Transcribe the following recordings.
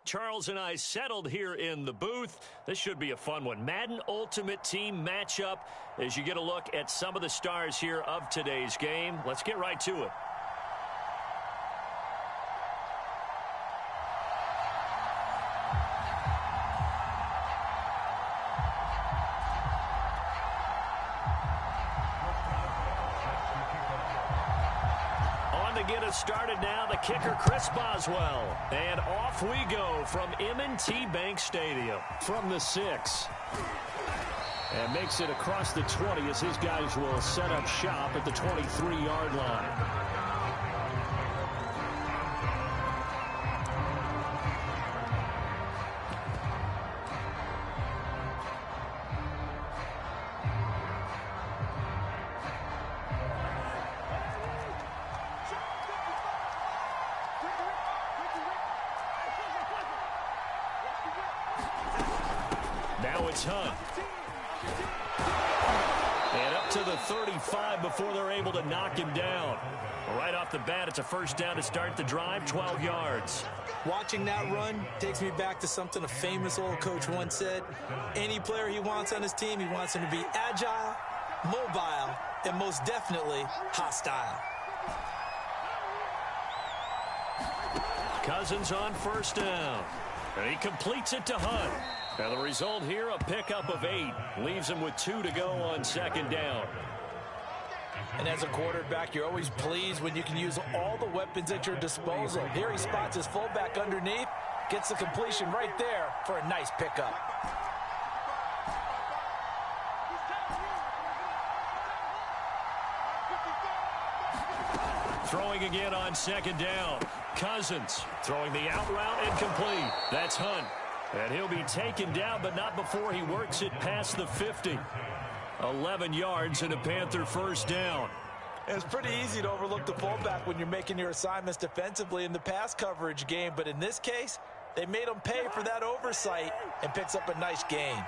Charles and I settled here in the booth. This should be a fun one. Madden Ultimate Team matchup as you get a look at some of the stars here of today's game. Let's get right to it. Get us started now, the kicker Chris Boswell, and off we go from M&T Bank Stadium from the 6 and makes it across the 20 as his guys will set up shop at the 23-yard line. Now it's Hunt. And up to the 35 before they're able to knock him down. Right off the bat, it's a first down to start the drive, 12 yards. Watching that run takes me back to something a famous old coach once said. Any player he wants on his team, he wants him to be agile, mobile, and most definitely hostile. Cousins on first down. And he completes it to Hunt. Now the result here, a pickup of 8. Leaves him with 2 to go on second down. And as a quarterback, you're always pleased when you can use all the weapons at your disposal. Here he spots his fullback underneath, gets the completion right there for a nice pickup. Throwing again on second down. Cousins throwing the out route and complete. That's Hunt. And he'll be taken down, but not before he works it past the 50. 11 yards and a Panther first down. It's pretty easy to overlook the fullback when you're making your assignments defensively in the pass coverage game. But in this case, they made him pay for that oversight and picks up a nice gain.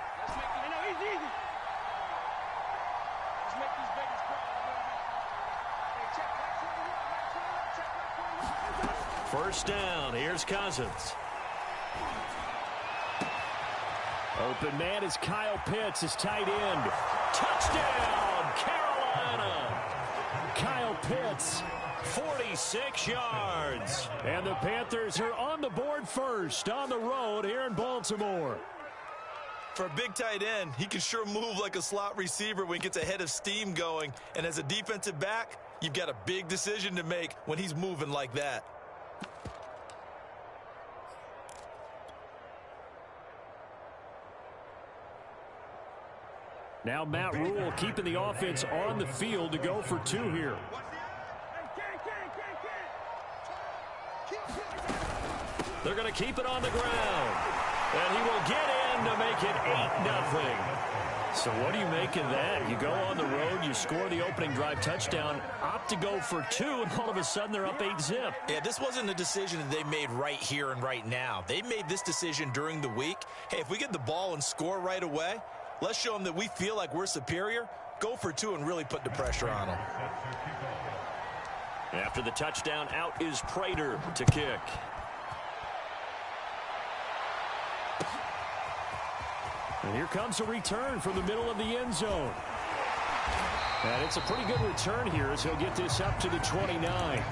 First down. Here's Cousins. Open man is Kyle Pitts, his tight end. Touchdown, Carolina. Kyle Pitts, 46 yards. And the Panthers are on the board first on the road here in Baltimore. For a big tight end, he can sure move like a slot receiver when he gets a head of steam going. And as a defensive back, you've got a big decision to make when he's moving like that. Now Matt Rule keeping the offense on the field to go for 2 here. They're going to keep it on the ground. And he will get in to make it 8-0. So what do you make of that? You go on the road, you score the opening drive touchdown, opt to go for 2, and all of a sudden they're up 8-zip. Yeah, this wasn't a decision that they made right here and right now. They made this decision during the week. Hey, if we get the ball and score right away, let's show them that we feel like we're superior. Go for 2 and really put the pressure on them. After the touchdown, out is Prater to kick. And here comes a return from the middle of the end zone. And it's a pretty good return here as he'll get this up to the 29.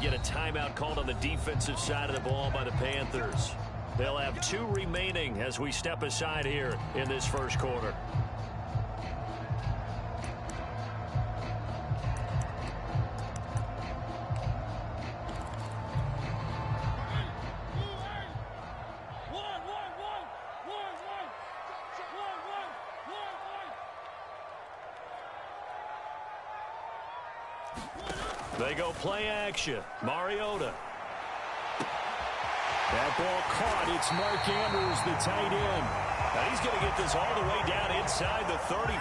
Get a timeout called on the defensive side of the ball by the Panthers. They'll have 2 remaining as we step aside here in this first quarter. They go play action. Mariota. That ball caught. It's Mark Andrews, the tight end. Now he's going to get this all the way down inside the 35.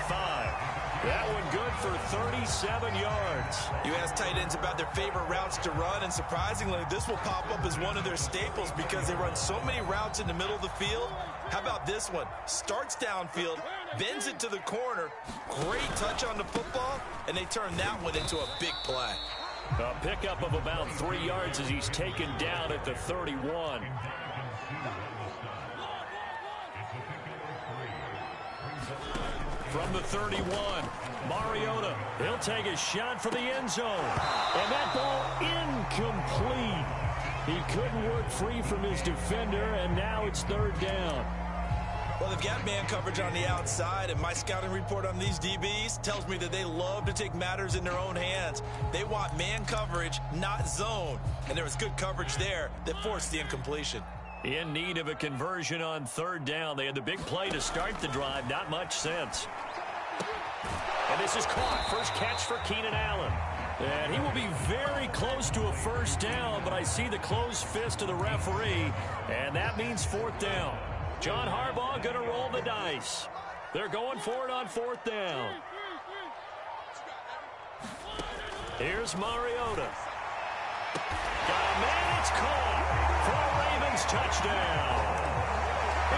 That one good for 37 yards. You ask tight ends about their favorite routes to run, and surprisingly, this will pop up as one of their staples because they run so many routes in the middle of the field. How about this one? Starts downfield, bends it to the corner, great touch on the football, and they turn that one into a big play. A pickup of about 3 yards as he's taken down at the 31. From the 31, Mariota. He'll take a shot for the end zone. And that ball incomplete. He couldn't work free from his defender, and now it's third down. Well, they've got man coverage on the outside, and my scouting report on these DBs tells me that they love to take matters in their own hands. They want man coverage, not zone. And there was good coverage there that forced the incompletion. In need of a conversion on third down. They had the big play to start the drive. Not much sense. And this is caught. First catch for Keenan Allen. And he will be very close to a first down, but I see the closed fist of the referee, and that means fourth down. John Harbaugh going to roll the dice. They're going for it on fourth down. Here's Mariota. Got a man, it's caught for a Ravens touchdown.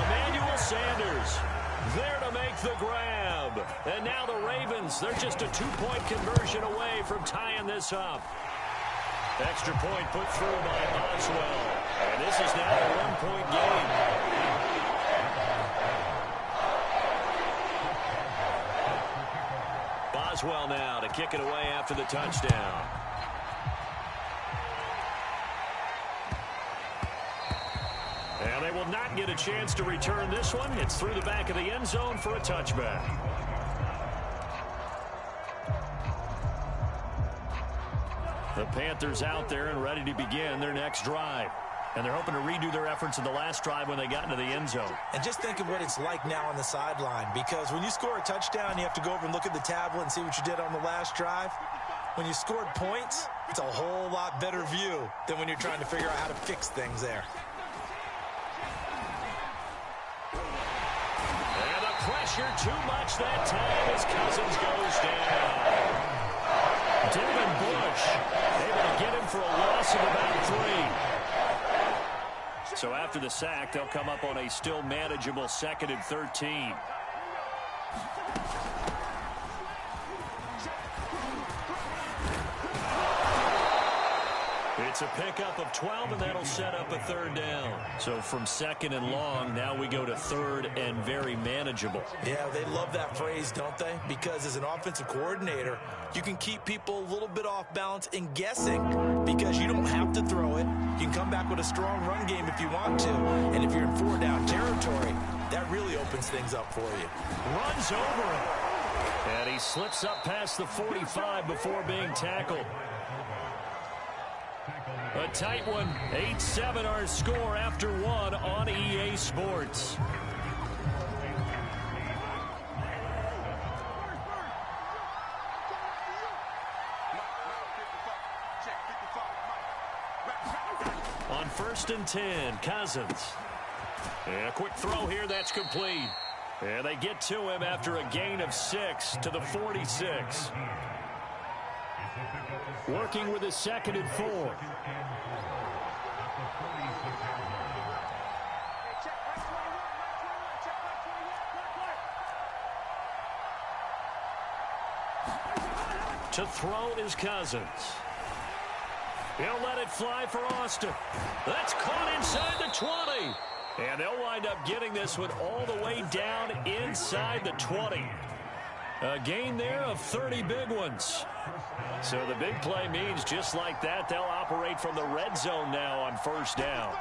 Emmanuel Sanders there to make the grab. And now the Ravens, they're just a 2-point conversion away from tying this up. Extra point put through by Boswell. And this is now a 1-point game. Boswell now to kick it away after the touchdown. And they will not get a chance to return this one. It's through the back of the end zone for a touchback. The Panthers out there and ready to begin their next drive. And they're hoping to redo their efforts in the last drive when they got into the end zone. And just think of what it's like now on the sideline, because when you score a touchdown, you have to go over and look at the tablet and see what you did on the last drive. When you scored points, it's a whole lot better view than when you're trying to figure out how to fix things there. And the pressure too much that time as Cousins goes down. Devin Bush able to get him for a loss of about 3. So after the sack, they'll come up on a still manageable 2nd and 13. It's a pickup of 12, and that'll set up a third down. So from 2nd and long, now we go to 3rd and very manageable. Yeah, they love that phrase, don't they? Because as an offensive coordinator, you can keep people a little bit off balance and guessing because you don't have to throw it. You can come back with a strong run game if you want to. And if you're in 4-down territory, that really opens things up for you. Runs over him. And he slips up past the 45 before being tackled. A tight one. 8-7 our score after 1 on EA Sports. On 1st and 10, Cousins. And a quick throw here, that's complete. And they get to him after a gain of 6 to the 46. Working with his 2nd and 4. To throw is Cousins. He'll let it fly for Austin. That's caught inside the 20. And they'll wind up getting this one all the way down inside the 20. A gain there of 30 big ones. So the big play means just like that, they'll operate from the red zone now on 1st down.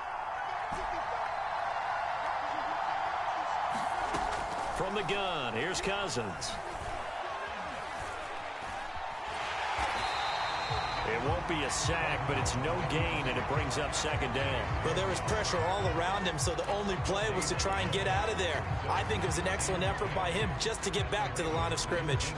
From the gun, here's Cousins. It won't be a sack, but it's no gain, and it brings up 2nd down. Well, there was pressure all around him, so the only play was to try and get out of there. I think it was an excellent effort by him just to get back to the line of scrimmage.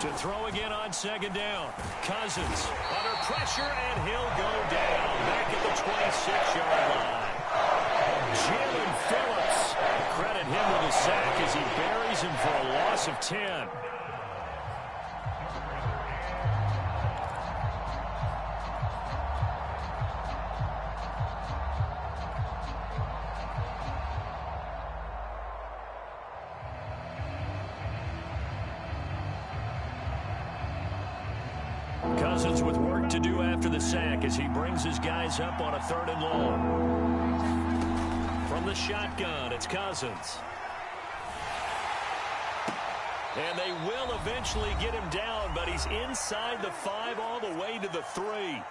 To throw again on second down. Cousins under pressure, and he'll go down back at the 26-yard line. Jalen Phillips. Credit him with a sack as he buries him for a loss of 10. Cousins with work to do after the sack as he brings his guys up on a 3rd and long. From the shotgun, it's Cousins. And they will eventually get him down, but he's inside the 5 all the way to the 3.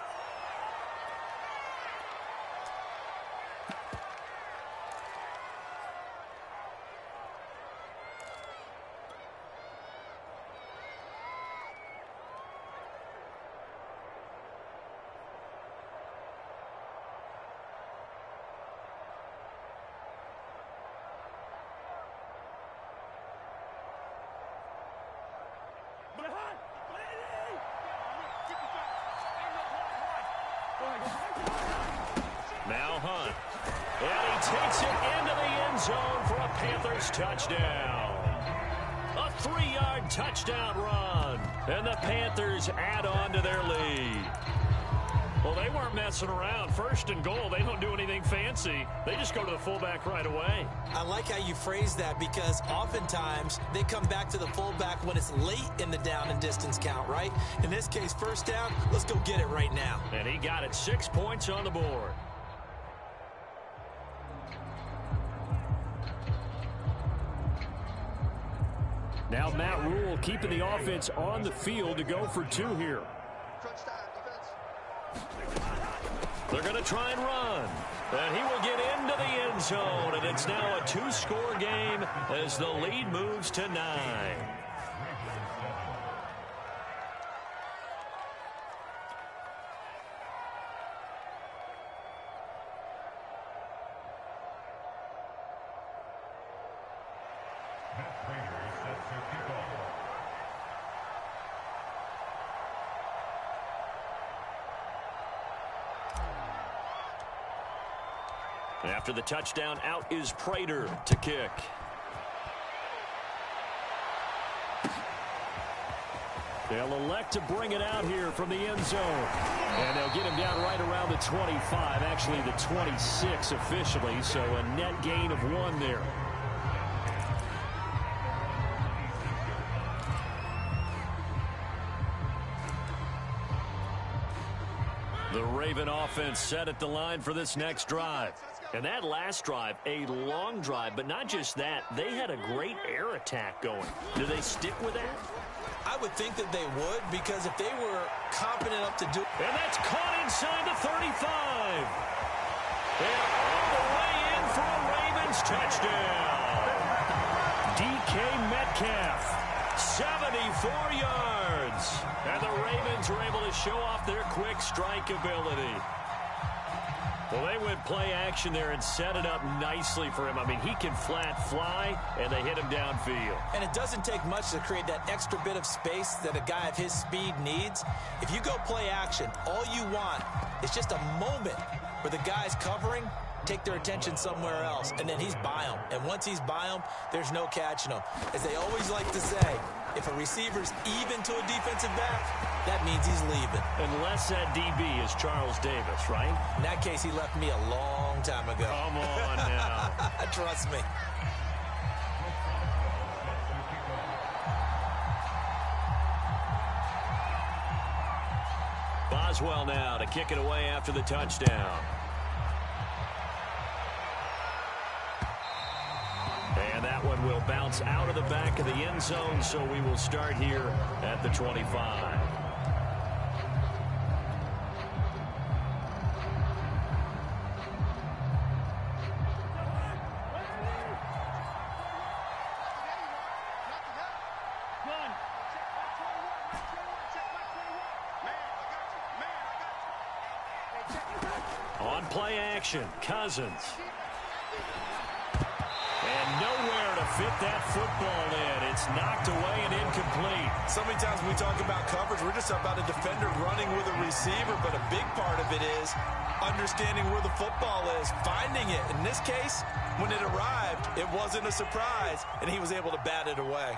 Now Hunt. And he takes it into the end zone for a Panthers touchdown. A 3-yard touchdown run. And the Panthers add on to their lead. Well, they weren't messing around. 1st and goal, they don't do anything fancy. They just go to the fullback right away. I like how you phrase that because oftentimes they come back to the fullback when it's late in the down and distance count, right? In this case, 1st down, let's go get it right now. And he got it. 6 points on the board. Now Matt Rule keeping the offense on the field to go for 2 here. They're going to try and run. And he will get into the end zone. And it's now a 2-score game as the lead moves to 9. After the touchdown, out is Prater to kick. They'll elect to bring it out here from the end zone. And they'll get him down right around the 25, actually the 26 officially, so a net gain of 1 there. The Raven offense set at the line for this next drive. And that last drive, a long drive, but not just that. They had a great air attack going. Do they stick with that? I would think that they would because if they were confident enough to do it. And that's caught inside the 35. And all the way in for a Ravens touchdown. DK Metcalf, 74 yards. And the Ravens were able to show off their quick strike ability. Well, they went play action there and set it up nicely for him. I mean, he can flat fly, and they hit him downfield. And it doesn't take much to create that extra bit of space that a guy of his speed needs. If you go play action, all you want is just a moment where the guy's covering, take their attention somewhere else, and then he's by him. And once he's by him, there's no catching him. As they always like to say, if a receiver's even to a defensive back, that means he's leaving. Unless that DB is Charles Davis, right? In that case, he left me a long time ago. Come on now. Trust me. Boswell now to kick it away after the touchdown. And that one will bounce out of the back of the end zone, so we will start here at the 25. On play action, Cousins. And nowhere to fit that football in. It's knocked away and incomplete. So many times when we talk about coverage, we're just about a defender running with a receiver, but a big part of it is understanding where the football is, finding it. In this case, when it arrived, it wasn't a surprise, and he was able to bat it away.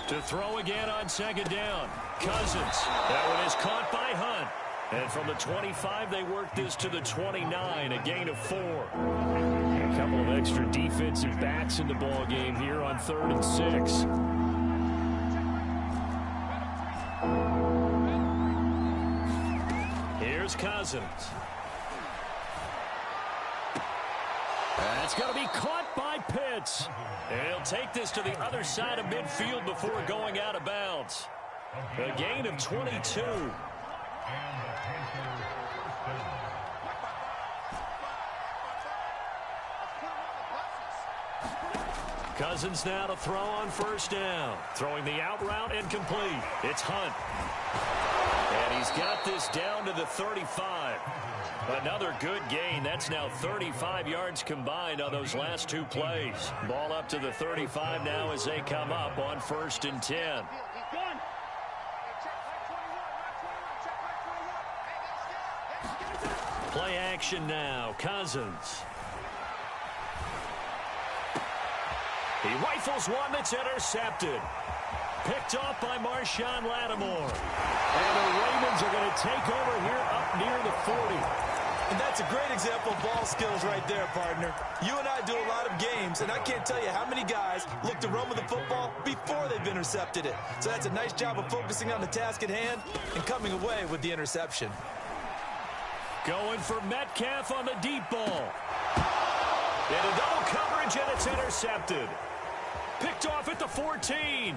To throw again on second down. Cousins. That one is caught by Hunt. And from the 25, they work this to the 29, a gain of 4. A couple of extra defensive backs in the ball game here on 3rd and 6. Here's Cousins. That's going to be caught by Pitts. And he'll take this to the other side of midfield before going out of bounds. A gain of 22. Cousins now to throw on first down. Throwing the out route and complete. It's Hunt. And he's got this down to the 35. Another good gain. That's now 35 yards combined on those last 2 plays. Ball up to the 35 now as they come up on 1st and 10. Play action now. Cousins. He rifles one that's intercepted. Picked off by Marshawn Lattimore. And the Ravens are going to take over here up near the 40. And that's a great example of ball skills right there, partner. You and I do a lot of games, and I can't tell you how many guys look to run with the football before they've intercepted it. So that's a nice job of focusing on the task at hand and coming away with the interception. Going for Metcalf on the deep ball. Into double coverage, and it's intercepted. Picked off at the 14. And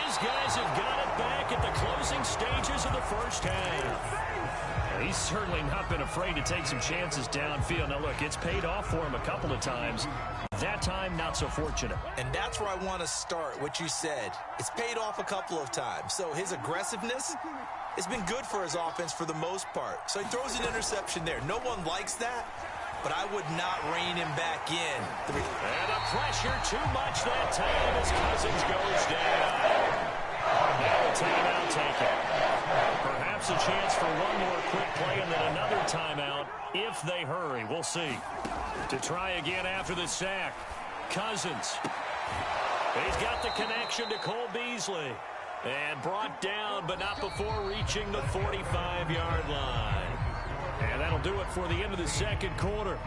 his guys have got it back at the closing stages of the first half. He's certainly not been afraid to take some chances downfield. Now, look, it's paid off for him a couple of times. That time, not so fortunate. And that's where I want to start, what you said. It's paid off a couple of times. So his aggressiveness has been good for his offense for the most part. So he throws an interception there. No one likes that, but I would not rein him back in. And the pressure too much that time as Cousins goes down. Now a timeout taken. Perhaps a chance for one more quick play and then another timeout if they hurry. We'll see. To try again after the sack. Cousins. He's got the connection to Cole Beasley. And brought down, but not before reaching the 45-yard line. And that'll do it for the end of the second quarter.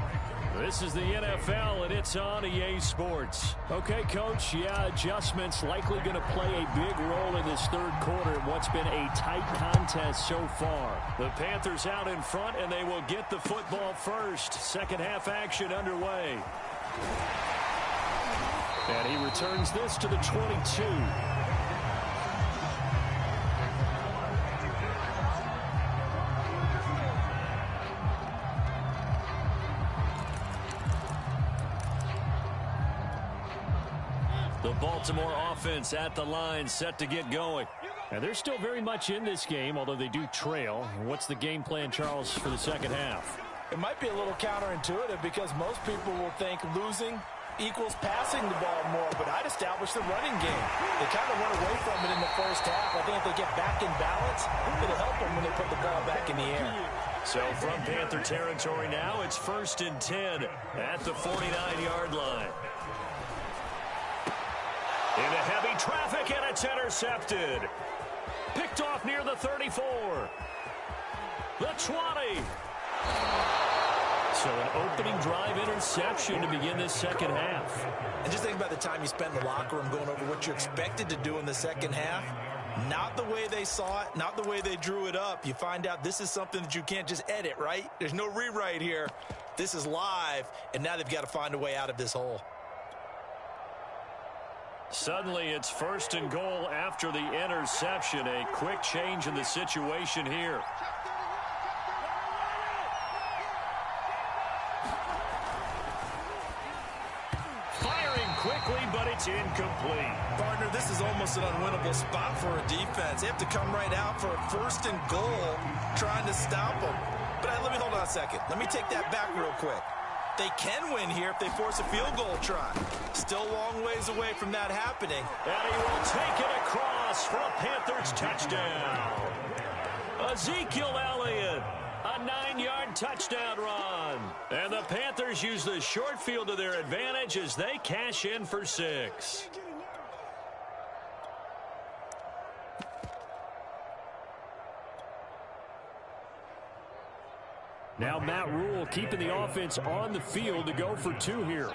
This is the NFL, and it's on EA Sports. Okay, Coach, yeah, adjustments likely going to play a big role in this third quarter in what's been a tight contest so far. The Panthers out in front, and they will get the football first. Second half action underway. And he returns this to the 22. The Baltimore offense at the line, set to get going. And they're still very much in this game, although they do trail. What's the game plan, Charles, for the second half? It might be a little counterintuitive because most people will think losing equals passing the ball more, but I'd establish the running game. They kind of went away from it in the first half. I think if they get back in balance, it'll help them when they put the ball back in the air. So from Panther territory now, it's 1st and 10 at the 49-yard line. Into heavy traffic, and it's intercepted. Picked off near the 34. The 20. So an opening drive interception to begin this second half. And just think about the time you spend in the locker room going over what you're expected to do in the second half. Not the way they saw it, not the way they drew it up. You find out this is something that you can't just edit, right? There's no rewrite here. This is live, and now they've got to find a way out of this hole. Suddenly it's 1st and goal after the interception. A quick change in the situation here. Firing quickly, but it's incomplete. Partner, this is almost an unwinnable spot for a defense. They have to come right out for a 1st and goal trying to stop them. But let me hold on a second. Let me take that back real quick. they can win here if they force a field goal try. Still a long ways away from that happening. And he will take it across for a Panthers touchdown. Ezekiel Elliott, a 9-yard touchdown run. And the Panthers use the short field to their advantage as they cash in for 6. Now Matt Rule keeping the offense on the field to go for 2 here.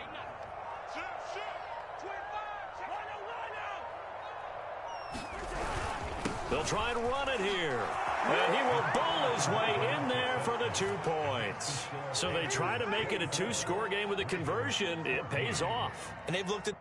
They'll try and run it here. And he will bowl his way in there for the 2 points. So they try to make it a 2-score game with a conversion. It pays off. And they've looked at